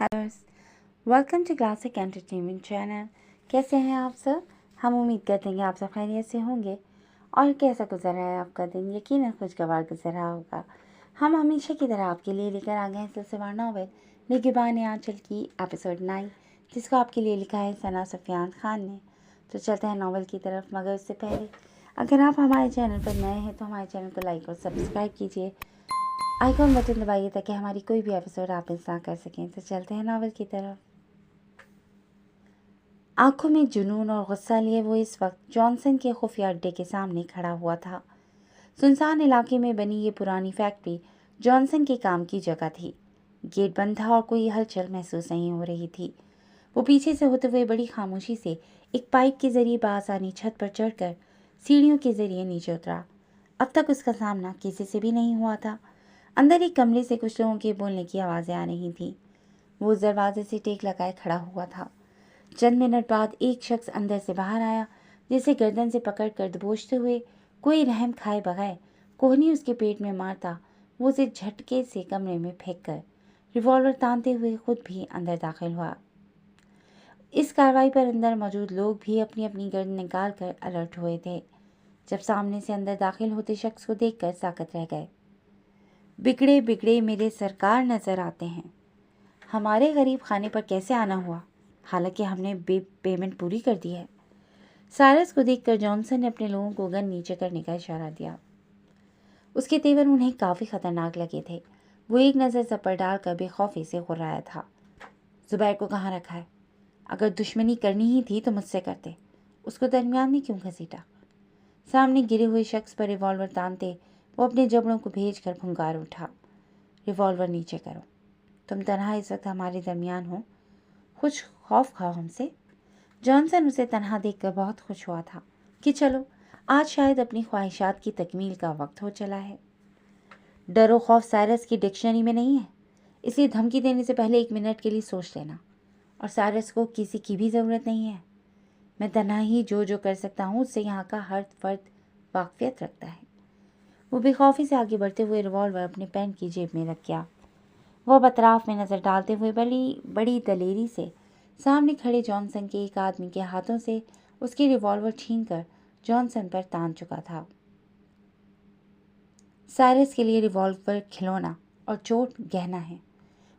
Hello, welcome to classic entertainment channel. कैसे हैं आप सब? हम उम्मीद करते हैं कि आप सब खैरियत से होंगे। और कैसा गुजर रहा है आपका दिन? यकीनन खुशगवार गुजर रहा होगा। हम हमेशा की तरह आपके लिए लेकर आ गए हैं सिलसिलेवार नावल निगहबान आंचल की एपिसोड 9, जिसको आपके लिए लिखा है सना सफियान खान ने। तो चलते हैं नावल की तरफ, मगर उससे पहले अगर आप हमारे चैनल पर नए हैं तो हमारे चैनल को लाइक और सब्सक्राइब कीजिए, आइकॉन बटन दबाइए ताकि हमारी कोई भी एपिसोड आप मिस ना कर सकें। तो चलते हैं नावल की तरफ। आंखों में जुनून और गुस्सा लिए वो इस वक्त जॉनसन के खुफिया अड्डे के सामने खड़ा हुआ था। सुनसान इलाके में बनी ये पुरानी फैक्ट्री जॉनसन के काम की जगह थी। गेट बंद था और कोई हलचल महसूस नहीं हो रही थी। वो पीछे से होते हुए बड़ी खामोशी से एक पाइप के जरिए बासानी छत पर चढ़कर सीढ़ियों के जरिए नीचे उतरा। अब तक उसका सामना किसी से भी नहीं हुआ था। अंदर एक कमरे से कुछ लोगों के बोलने की आवाज़ें आ रही थीं। वो उस दरवाजे से टेक लगाए खड़ा हुआ था। चंद मिनट बाद एक शख्स अंदर से बाहर आया, जिसे गर्दन से पकड़कर दबोचते हुए कोई रहम खाए बगैर कोहनी उसके पेट में मारता वो उसे झटके से कमरे में फेंक कर रिवॉल्वर तानते हुए खुद भी अंदर दाखिल हुआ। इस कार्रवाई पर अंदर मौजूद लोग भी अपनी अपनी गर्दन निकाल कर अलर्ट हुए थे। जब सामने से अंदर दाखिल होते शख्स को देखकर साकत रह गए। बिगड़े बिगड़े मेरे सरकार नजर आते हैं। हमारे गरीब खाने पर कैसे आना हुआ, हालांकि हमने पेमेंट पूरी कर दी है। सारस को देखकर जॉनसन ने अपने लोगों को गन नीचे करने का इशारा दिया। उसके तेवर उन्हें काफ़ी खतरनाक लगे थे। वो एक नज़र सपर डालकर बेखौफी से गुर्राया था। जुबैर को कहाँ रखा है? अगर दुश्मनी करनी ही थी तो मुझसे करते, उसको दरमियान में क्यों घसीटा? सामने गिरे हुए शख्स पर रिवॉल्वर तानते वो अपने जबड़ों को भेज कर फुंकार उठा। रिवॉल्वर नीचे करो। तुम तन्हा इस वक्त हमारे दरमियान हो, कुछ खौफ खाओ हमसे। जॉनसन उसे तन्हा देखकर बहुत खुश हुआ था कि चलो आज शायद अपनी ख्वाहिशात की तकमील का वक्त हो चला है। डर और खौफ साइरस की डिक्शनरी में नहीं है, इसलिए धमकी देने से पहले 1 मिनट के लिए सोच लेना। और साइरस को किसी की भी ज़रूरत नहीं है। मैं तन्हा ही जो कर सकता हूँ उससे यहाँ का हर फर्द वाकफियत रखता है। वो बेखौफी से आगे बढ़ते हुए रिवॉल्वर अपने पैंट की जेब में रख गया। वो अब अतराफ में नज़र डालते हुए बड़ी दलेरी से सामने खड़े जॉनसन के एक आदमी के हाथों से उसकी रिवॉल्वर छीनकर जॉनसन पर तान चुका था। साइरस के लिए रिवॉल्वर खिलौना और चोट गहना है।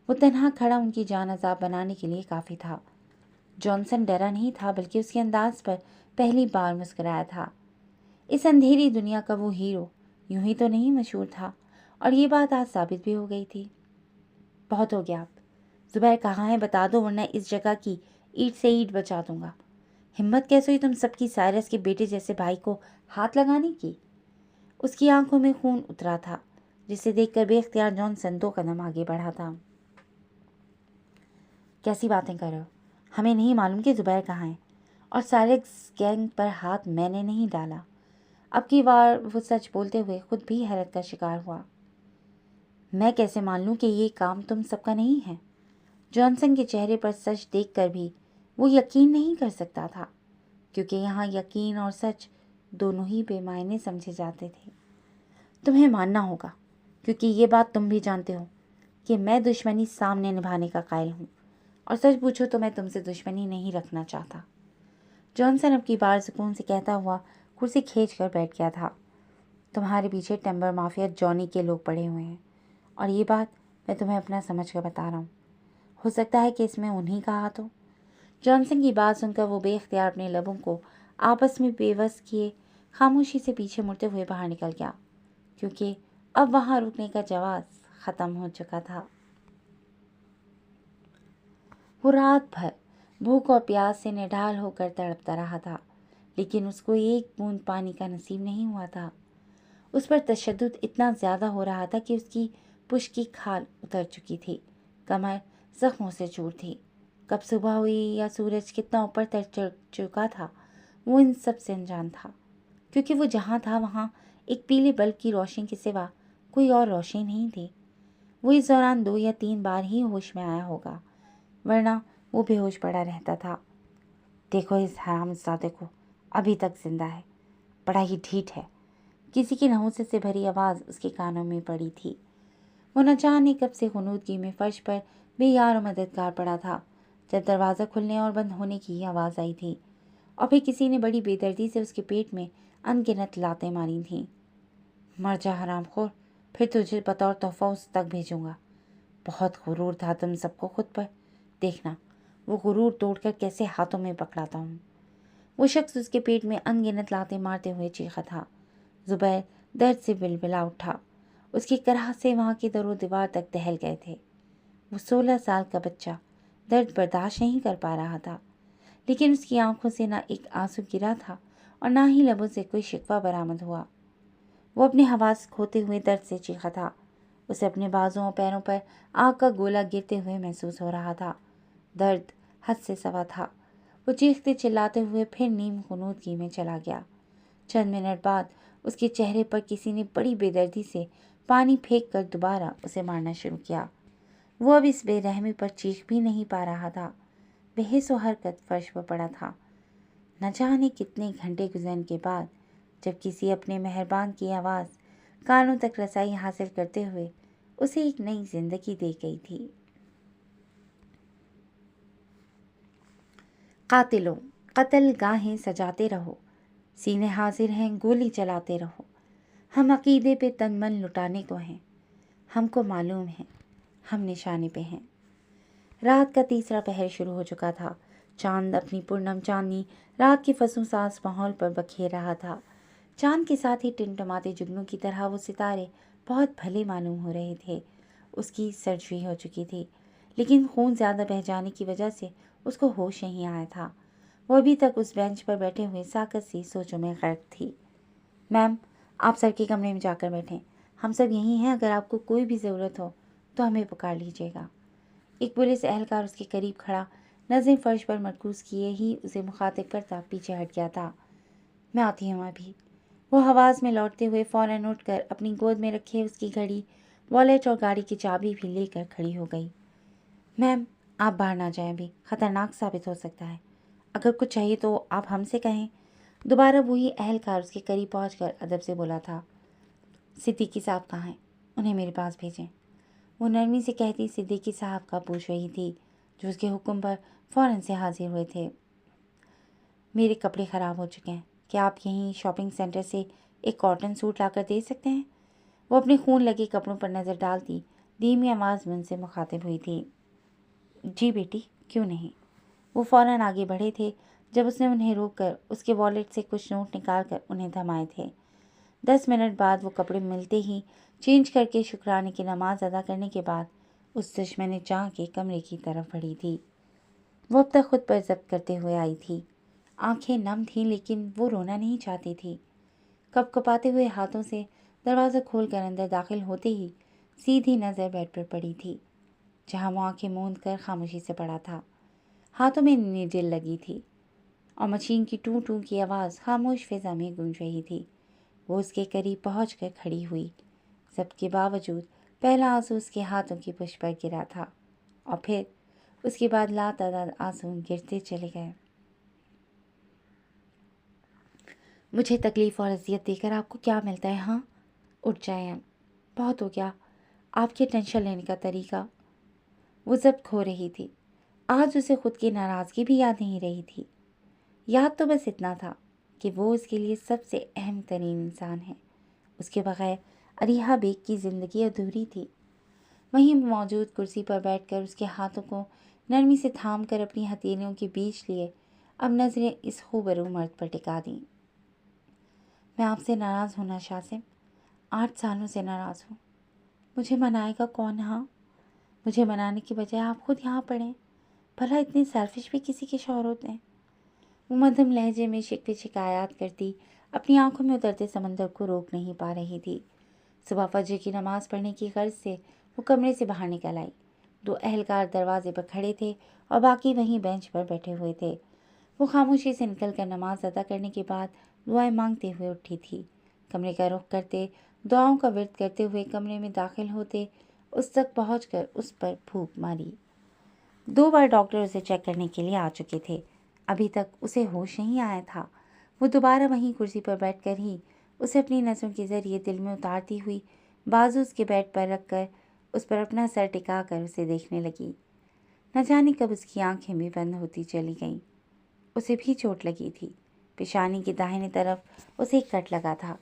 वो तन्हा खड़ा उनकी जान अजाब बनाने के लिए काफ़ी था। जॉनसन डरा नहीं था, बल्कि उसके अंदाज पर पहली बार मुस्कुराया था। इस अंधेरी दुनिया का वो हीरो यूं ही तो नहीं मशहूर था, और ये बात आज साबित भी हो गई थी। बहुत हो गया अब। जुबैर कहाँ है बता दो, वरना इस जगह की ईंट से ईंट बचा दूंगा। हिम्मत कैसे हुई तुम सबकी साइरस के बेटे जैसे भाई को हाथ लगाने की? उसकी आंखों में खून उतरा था, जिसे देखकर बेख्तियार जॉनसन 2 कदम आगे बढ़ा था। कैसी बातें कर रहे हो? हमें नहीं मालूम कि जुबैर कहाँ है, और साइरस गैंग पर हाथ मैंने नहीं डाला। अब की बार वो सच बोलते हुए खुद भी हैरत का शिकार हुआ। मैं कैसे मान लूं कि ये काम तुम सबका नहीं है? जॉनसन के चेहरे पर सच देखकर भी वो यकीन नहीं कर सकता था, क्योंकि यहाँ यकीन और सच दोनों ही बेमायने समझे जाते थे। तुम्हें मानना होगा, क्योंकि ये बात तुम भी जानते हो कि मैं दुश्मनी सामने निभाने का कायल हूँ, और सच पूछो तो मैं तुमसे दुश्मनी नहीं रखना चाहता। जॉनसन अब की बार सुकून से कहता हुआ कुर्सी खींच कर बैठ गया था। तुम्हारे पीछे टेम्बर माफिया जॉनी के लोग पड़े हुए हैं, और ये बात मैं तुम्हें अपना समझ कर बता रहा हूँ। हो सकता है कि इसमें उन्हीं का हाथ हो। जॉनसन की बात सुनकर वो बेख्तियार अपने लबों को आपस में बेबस किए खामोशी से पीछे मुड़ते हुए बाहर निकल गया, क्योंकि अब वहाँ रुकने का जवाब ख़त्म हो चुका था। वो रात भर भूख और प्यास से निढाल होकर तड़पता रहा था, लेकिन उसको एक बूंद पानी का नसीब नहीं हुआ था। उस पर तशद्दुद इतना ज़्यादा हो रहा था कि उसकी पुश्त की खाल उतर चुकी थी, कमर जख्मों से चूर थी। कब सुबह हुई या सूरज कितना ऊपर तक चढ़ चुका था, वो इन सब से अनजान था, क्योंकि वो जहाँ था वहाँ एक पीले बल्ब की रोशनी के सिवा कोई और रोशनी नहीं थी। वो इस दौरान 2 या 3 बार ही होश में आया होगा, वरना वो बेहोश पड़ा रहता था। देखो इस हरामजादे को, अभी तक जिंदा है, बड़ा ही ढीठ है। किसी की नहुसे से भरी आवाज़ उसके कानों में पड़ी थी। वो न जाने कब से खुनूदगी में फर्श पर बेयार और मददगार पड़ा था जब दरवाज़ा खुलने और बंद होने की आवाज़ आई थी और फिर किसी ने बड़ी बेदर्दी से उसके पेट में अनगिनत लातें मारी थीं। मर जा हरामखोर, फिर तुझे बतौर तोहफा उस तक भेजूंगा। बहुत गुरूर था तुम सबको खुद पर, देखना वो गुरूर तोड़कर कैसे हाथों में पकड़ाता हूँ। वो शख्स उसके पेट में अनगिनत लातें मारते हुए चीखा था। जुबैर दर्द से बिलबिला उठा। उसकी कराहत से वहाँ के दरो दीवार तक दहल गए थे। वो 16 साल का बच्चा दर्द बर्दाश्त नहीं कर पा रहा था, लेकिन उसकी आंखों से ना एक आंसू गिरा था और ना ही लबों से कोई शिकवा बरामद हुआ। वो अपने हवास खोते हुए दर्द से चीखा था। उसे अपने बाजुओं और पैरों पर आग का गोला गिरते हुए महसूस हो रहा था। दर्द हद से सवा था। वो चीखते चिल्लाते हुए फिर नीम खुनूदगी में चला गया। चंद मिनट बाद उसके चेहरे पर किसी ने बड़ी बेदर्दी से पानी फेंक कर दोबारा उसे मारना शुरू किया। वो अब इस बेरहमी पर चीख भी नहीं पा रहा था। बेहिस व हरकत फर्श पर पड़ा था। न जाने कितने घंटे गुजरने के बाद जब किसी अपने मेहरबान की आवाज़ कानों तक रसाई हासिल करते हुए उसे एक नई जिंदगी दे गई थी। कातिलों, कत्ल गाहें सजाते रहो, सीने हाजिर हैं गोली चलाते रहो। हम अकीदे पे तन मन लुटाने को हैं, हमको मालूम है हम निशाने पे हैं। रात का तीसरा पहर शुरू हो चुका था। चांद अपनी पूर्णम चांदनी रात के फसूसास माहौल पर बखेर रहा था। चांद के साथ ही टिमटमाते जुगनू की तरह वो सितारे बहुत भले मालूम हो रहे थे। उसकी सर्जरी हो चुकी थी, लेकिन खून ज़्यादा बह जाने की वजह से उसको होश नहीं आया था। वो अभी तक उस बेंच पर बैठे हुए साकत सी सोचों में गर्क थी। मैम, आप सर के कमरे में जाकर बैठें, हम सब यहीं हैं। अगर आपको कोई भी ज़रूरत हो तो हमें पुकार लीजिएगा। एक पुलिस एहलकार उसके करीब खड़ा नज़रें फर्श पर मरकूज़ किए ही उसे मुखातिब करता पीछे हट गया था। मैं आती हूँ अभी। वो हवास में लौटते हुए फ़ौरन उठकर अपनी गोद में रखे उसकी घड़ी, वॉलेट और गाड़ी की चाबी भी लेकर खड़ी हो गई। मैम, आप बाहर ना जाएं, अभी ख़तरनाक साबित हो सकता है। अगर कुछ चाहिए तो आप हमसे कहें। दोबारा वही एहलकार उसके करीब पहुंचकर अदब से बोला था। सिद्दीकी साहब कहाँ हैं? उन्हें मेरे पास भेजें। वो नरमी से कहती सिद्दीकी साहब का पूछ रही थी, जो उसके हुक्म पर फ़ौरन से हाजिर हुए थे। मेरे कपड़े ख़राब हो चुके हैं, क्या आप यहीं शॉपिंग सेंटर से एक कॉटन सूट लाकर दे सकते हैं? वो अपने खून लगे कपड़ों पर नज़र डालती धीमी आवाज़ में उनसे मुखातिब हुई थी। जी बेटी, क्यों नहीं। वो फ़ौरन आगे बढ़े थे जब उसने उन्हें रोककर उसके वॉलेट से कुछ नोट निकाल कर उन्हें थमाए थे। 10 मिनट बाद वो कपड़े मिलते ही चेंज करके शुक्राने की नमाज अदा करने के बाद उस दुश्मन जहाँ के कमरे की तरफ बढ़ी थी। वो अब तक खुद पर जब्त करते हुए आई थी। आंखें नम थीं, लेकिन वो रोना नहीं चाहती थी। कपकपाते हुए हाथों से दरवाज़ा खोलकर अंदर दाखिल होते ही सीधी नज़र बेड पर पड़ी थी, जहाँ वो आंखें मूंद कर खामोशी से पड़ा था। हाथों में नीडल लगी थी और मशीन की टू टू की आवाज़ खामोश फिजा में गूंज रही थी। वो उसके करीब पहुंचकर खड़ी हुई। सबके बावजूद पहला आंसू उसके हाथों की पुष्प पर गिरा था और फिर उसके बाद लातादाद आंसू गिरते चले गए। मुझे तकलीफ़ और अजियत देकर आपको क्या मिलता है? हाँ, उठ जाए हम, बहुत हो गया आपके टेंशन लेने का तरीका। वो जब्त खो रही थी। आज उसे खुद की नाराज़गी भी याद नहीं रही थी। याद तो बस इतना था कि वो उसके लिए सबसे अहम तरीन इंसान है। उसके बगैर अरीहा बेग की ज़िंदगी अधूरी थी। वहीं मौजूद कुर्सी पर बैठकर उसके हाथों को नरमी से थाम कर अपनी हथेलियों के बीच लिए अब नज़रें इस खूबरू मर्द पर टिका दी। मैं आपसे नाराज़ हूँ ना शासिम, 8 सालों से नाराज़ हूँ। मुझे मनाएगा कौन? हाँ, मुझे मनाने की बजाय आप खुद यहाँ पड़े। भला इतने सेल्फिश भी किसी के शौहर होते हैं? वो मध्यम लहजे में शिकवे शिकायत करती अपनी आंखों में उतरते समंदर को रोक नहीं पा रही थी। सुबह फजर की नमाज़ पढ़ने की गर्ज से वो कमरे से बाहर निकल आई। 2 एहलकार दरवाजे पर खड़े थे और बाकी वहीं बेंच पर बैठे हुए थे। वो खामोशी से निकलकर नमाज अदा करने के बाद दुआएं मांगते हुए उठी थी। कमरे का रुख करते, दुआओं का विर्द करते हुए कमरे में दाखिल होते उस तक पहुंचकर उस पर फूंक मारी। 2 बार डॉक्टर उसे चेक करने के लिए आ चुके थे। अभी तक उसे होश नहीं आया था। वो दोबारा वहीं कुर्सी पर बैठकर ही उसे अपनी नज़रों के ज़रिए दिल में उतारती हुई बाजू उसके बेड पर रखकर उस पर अपना सर टिका कर उसे देखने लगी। نہ جانے کب اس کی آنکھیں بھی بند ہوتی چلی گئیں۔ اسے بھی چوٹ لگی تھی۔ پیشانی کی داہنی طرف اسے ایک کٹ لگا تھا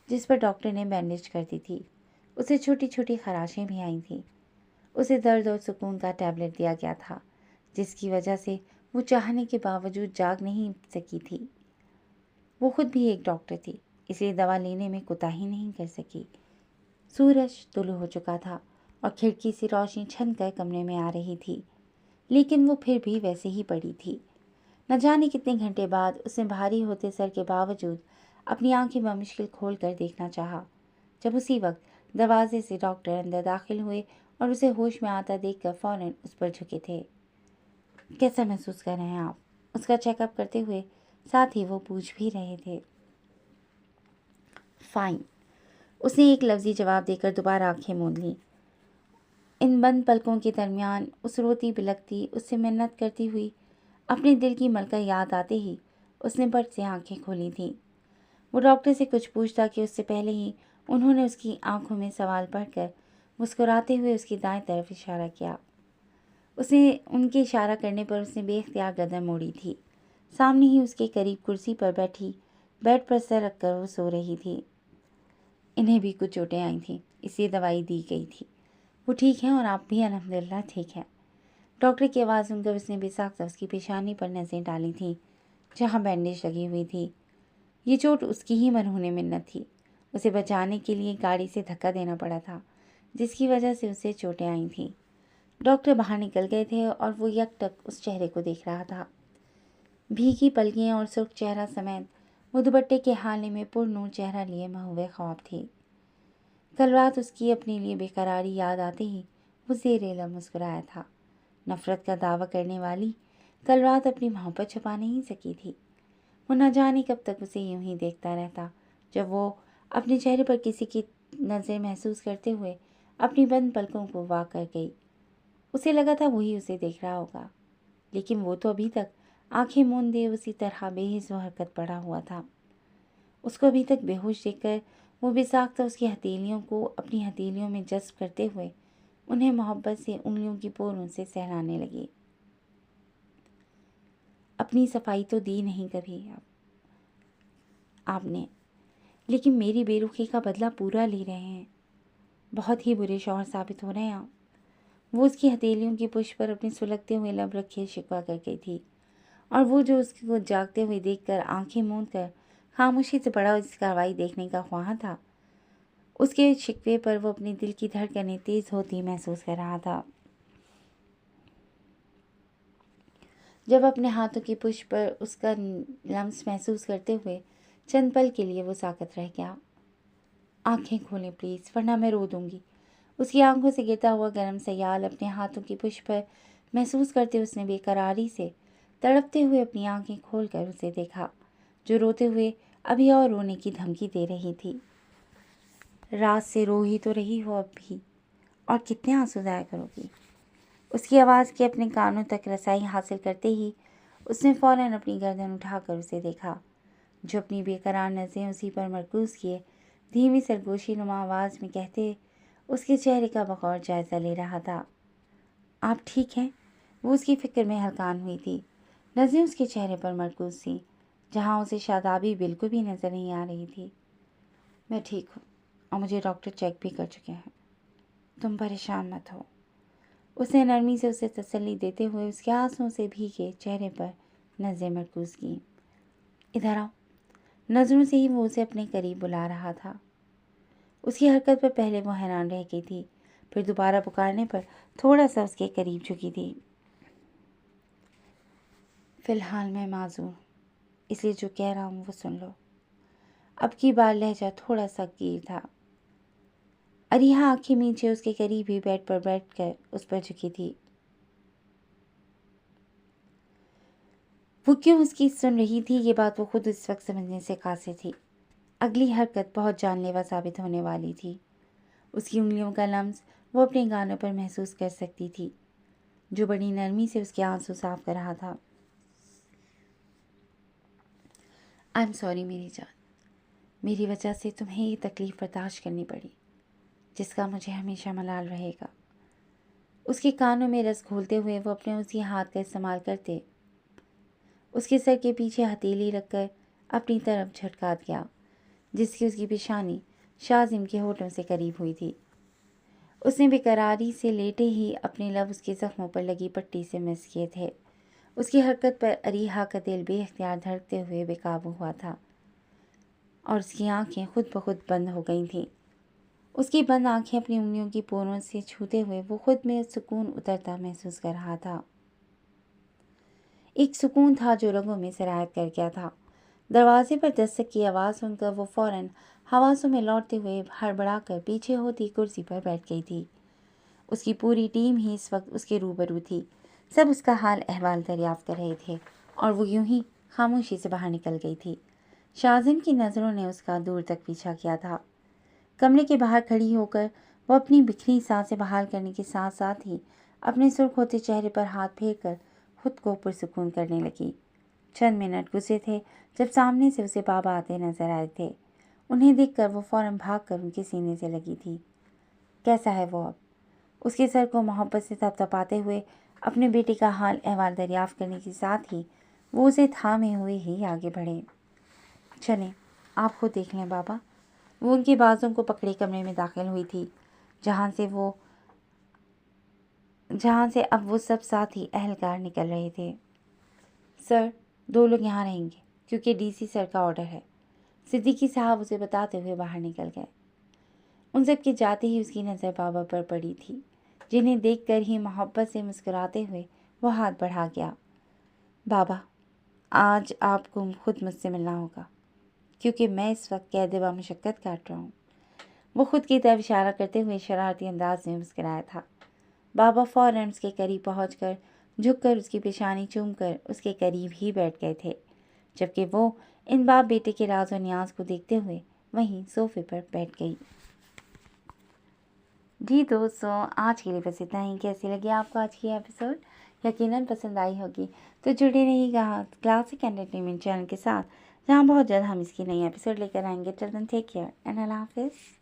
جس پر ڈاکٹر نے بینڈیج کر دی تھی۔ اسے چھوٹی چھوٹی خراشیں بھی آئی تھیں۔ اسے درد اور سکون کا ٹیبلٹ دیا گیا تھا جس کی وجہ سے وہ چاہنے کے باوجود جاگ نہیں سکی تھی۔ وہ خود بھی ایک ڈاکٹر تھی، اس لیے دوا لینے میں کوتاہی نہیں کر سکی۔ سورج طلوع ہو چکا تھا اور کھڑکی سے روشنی چھن کر کمرے میں آ رہی تھی، لیکن وہ پھر بھی ویسے ہی پڑی تھی۔ نہ جانے کتنے گھنٹے بعد اس نے بھاری ہوتے سر کے باوجود اپنی آنکھیں بمشکل کھول کر دیکھنا چاہا، جب اسی وقت دروازے سے ڈاکٹر اندر داخل ہوئے اور اسے ہوش میں آتا دیکھ کر فوراً اس پر جھکے تھے۔ کیسا محسوس کر رہے ہیں آپ؟ اس کا چیک اپ کرتے ہوئے ساتھ ہی وہ پوچھ بھی رہے تھے۔ فائن، اس نے ایک لفظی جواب دے کر دوبارہ آنکھیں موند لیں۔ ان بند پلکوں کے درمیان اس روتی بلکتی، اس سے منت کرتی ہوئی اپنے دل کی ملکہ یاد آتے ہی اس نے بٹ سے آنکھیں کھولی تھیں۔ وہ ڈاکٹر سے کچھ پوچھتا کہ اس سے پہلے ہی انہوں نے اس کی آنکھوں میں سوال پڑھ کر مسکراتے ہوئے اس کی دائیں طرف اشارہ کیا۔ ان کے اشارہ کرنے پر اس نے بے اختیار گردن موڑی تھی۔ سامنے ہی اس کے قریب کرسی پر بیٹھی بیڈ پر سر رکھ کر وہ سو رہی تھی۔ انہیں بھی کچھ چوٹیں آئی تھیں، اس لیے دوائی دی گئی تھی۔ وہ ٹھیک ہیں اور آپ بھی الحمدللہ ٹھیک ہیں۔ ڈاکٹر کی آواز سن کر اس نے بے ساختہ اس کی پیشانی پر نظریں ڈالی تھیں جہاں بینڈیج لگی ہوئی تھی۔ یہ چوٹ اس کی ہی مرہون منت تھی۔ اسے بچانے کے لیے گاڑی سے دھکا دینا پڑا تھا جس کی وجہ سے اسے چوٹیں آئی تھیں۔ ڈاکٹر باہر نکل گئے تھے اور وہ یک ٹک اس چہرے کو دیکھ رہا تھا۔ بھیگی پلکیں اور سرخ چہرہ سمیت وہ دوپٹے کے حالے میں پر نور چہرہ لیے مہوے خواب تھی۔ کل رات اس کی اپنے لیے بے قراری یاد آتے ہی وہ زیر لب مسکرایا تھا۔ نفرت کا دعویٰ کرنے والی کل رات اپنی محبت چھپا نہیں سکی تھی۔ وہ نہ جانے کب تک اسے یوں ہی دیکھتا رہتا۔ جب وہ اپنے چہرے پر کسی کی نظر محسوس کرتے ہوئے اپنی بند پلکوں کو وا کر گئی، اسے لگا تھا وہی اسے دیکھ رہا ہوگا، لیکن وہ تو ابھی تک آنکھیں موندے اسی طرح بے حس و حرکت پڑا ہوا تھا۔ اس کو ابھی تک بے ہوش دیکھ کر وہ بے ساختہ اس کی ہتھیلیوں کو اپنی ہتھیلیوں میں جذب کرتے ہوئے انہیں محبت سے انگلیوں کی پوروں سے سہلانے لگی۔ اپنی صفائی تو دی نہیں کبھی آپ نے، لیکن میری بے رخی کا بدلہ پورا لے رہے ہیں۔ بہت ہی برے شوہر ثابت ہو رہے ہیں آپ۔ وہ اس کی ہتھیلیوں کی پشت پر اپنے سلگتے ہوئے لب رکھے شکوہ کر گئی تھی، اور وہ جو اس کو جاگتے ہوئے دیکھ کر آنکھیں موند کر خاموشی سے بڑا اس کارروائی دیکھنے کا خواہاں تھا، اس کے شکوے پر وہ اپنے دل کی دھڑکنیں تیز ہوتی محسوس کر رہا تھا۔ جب اپنے ہاتھوں کی پشت پر اس کا لمس محسوس کرتے ہوئے چند پل کے لیے وہ ساکت رہ گیا۔ آنکھیں کھولیں پلیز، ورنہ میں رو دوں گی۔ اس کی آنکھوں سے گرتا ہوا گرم سیال اپنے ہاتھوں کی پشت پر محسوس کرتے اس نے بے قراری سے تڑپتے ہوئے اپنی آنکھیں کھول کر اسے دیکھا، جو روتے ہوئے ابھی اور رونے کی دھمکی دے رہی تھی۔ رات سے رو ہی تو رہی ہو اب بھی، اور کتنے آنسو ضائع کرو گی؟ اس کی آواز کے اپنے کانوں تک رسائی حاصل کرتے ہی اس نے فوراً اپنی گردن اٹھا کر اسے دیکھا، جو اپنی بے قرار نظریں اسی پر مرکوز کیے دھیمی سرگوشی نما آواز میں کہتے اس کے چہرے کا بغور جائزہ لے رہا تھا۔ آپ ٹھیک ہیں؟ وہ اس کی فکر میں ہلکان ہوئی تھی۔ نظریں اس کے چہرے پر مرکوز تھیں جہاں اسے شادابی بالکل بھی نظر نہیں آ رہی تھی۔ میں ٹھیک ہوں اور مجھے ڈاکٹر چیک بھی کر چکے ہیں، تم پریشان مت ہو۔ اس نے نرمی سے اسے تسلی دیتے ہوئے اس کے آنسوؤں سے بھیگے چہرے پر نظریں مرکوز کیں۔ ادھر آؤ۔ نظروں سے ہی وہ اسے اپنے قریب بلا رہا تھا۔ اس کی حرکت پر پہلے وہ حیران رہ گئی تھی، پھر دوبارہ پکارنے پر تھوڑا سا اس کے قریب جھکی تھی۔ فی الحال میں معذور، اس لیے جو کہہ رہا ہوں وہ سن لو۔ اب کی بار لہجہ تھوڑا سا گیر تھا۔ اریحا آنکھیں میچے اس کے قریب ہی بیڈ پر بیٹھ کر اس پر جھکی تھی۔ وہ کیوں اس کی سن رہی تھی یہ بات وہ خود اس وقت سمجھنے سے قاصر تھی۔ اگلی حرکت بہت جان لیوا ثابت ہونے والی تھی۔ اس کی انگلیوں کا لمس وہ اپنے گانوں پر محسوس کر سکتی تھی، جو بڑی نرمی سے اس کے آنسو صاف کر رہا تھا۔ آئی ایم سوری میری جان، میری وجہ سے تمہیں یہ تکلیف برداشت کرنی پڑی، جس کا مجھے ہمیشہ ملال رہے گا۔ اس کے کانوں میں رس گھولتے ہوئے وہ اپنے اسی ہاتھ کا استعمال کرتے اس کے سر کے پیچھے ہتھیلی رکھ کر اپنی طرف جھٹکا دیا، جس کی اس کی پیشانی شازم کے ہونٹوں سے قریب ہوئی تھی۔ اس نے بے قراری سے لیٹے ہی اپنے لب اس کے زخموں پر لگی پٹی سے مس کیے تھے۔ اس کی حرکت پر اریحا کا دل بے اختیار دھڑکتے ہوئے بے قابو ہوا تھا اور اس کی آنکھیں خود بخود بند ہو گئی تھیں۔ اس کی بند آنکھیں اپنی انگلیوں کی پوروں سے چھوتے ہوئے وہ خود میں سکون اترتا محسوس کر رہا تھا، ایک سکون تھا جو رگوں میں سرایت کر گیا تھا۔ دروازے پر دستک کی آواز سن کر وہ فوراً حواسوں میں لوٹتے ہوئے ہڑبڑا کر پیچھے ہوتی کرسی پر بیٹھ گئی تھی۔ اس کی پوری ٹیم ہی اس وقت اس کے روبرو تھی، سب اس کا حال احوال دریافت کر رہے تھے اور وہ یوں ہی خاموشی سے باہر نکل گئی تھی۔ شازم کی نظروں نے اس کا دور تک پیچھا کیا تھا۔ کمرے کے باہر کھڑی ہو کر وہ اپنی بکھری سانسیں بحال کرنے کے ساتھ ساتھ ہی اپنے سرخ ہوتے چہرے پر ہاتھ پھیر کر خود کو پرسکون کرنے لگی۔ چند منٹ گزرے تھے جب سامنے سے اسے بابا آتے نظر آئے تھے۔ انہیں دیکھ کر وہ فوراً بھاگ کر ان کے سینے سے لگی تھی۔ کیسا ہے وہ اب؟ اس کے سر کو محبت سے تھپتھپاتے ہوئے اپنے بیٹے کا حال احوال دریافت کرنے کے ساتھ ہی وہ اسے تھامے ہوئے ہی آگے بڑھے۔ چلیں آپ خود دیکھ لیں بابا۔ وہ ان کے بازوں کو پکڑے کمرے میں داخل ہوئی تھی، جہاں سے اب وہ سب ساتھی اہلکار نکل رہے تھے۔ سر 2 لوگ یہاں رہیں گے کیونکہ ڈی سی سر کا آرڈر ہے، صدیقی صاحب اسے بتاتے ہوئے باہر نکل گئے۔ ان سب کے جاتے ہی اس کی نظر بابا پر پڑی تھی، جنہیں دیکھ کر ہی محبت سے مسکراتے ہوئے وہ ہاتھ بڑھا گیا۔ بابا آج آپ کو خود مجھ سے ملنا ہوگا کیونکہ میں اس وقت قید و مشقت کاٹ رہا ہوں۔ وہ خود کی طرف اشارہ کرتے ہوئے شرارتی انداز میں مسکرایا تھا۔ بابا فوراً اس کے قریب پہنچ کر جھک کر اس کی پیشانی چوم کر اس کے قریب ہی بیٹھ گئے تھے، جبکہ وہ ان باپ بیٹے کے راز و نیاز کو دیکھتے ہوئے وہیں صوفے پر بیٹھ گئی۔ جی دوستو، آج کے لیے بس اتنا ہی۔ کیسی لگی آپ کو آج کی ایپیسوڈ؟ یقیناً پسند آئی ہوگی، تو جڑے رہیے گا کلاسک انٹرٹینمنٹ چینل کے ساتھ، جہاں بہت جلد ہم اس کی نئی ایپیسوڈ لے کر آئیں گے۔ ٹل دین ٹیک کیئر اینڈ اللہ حافظ۔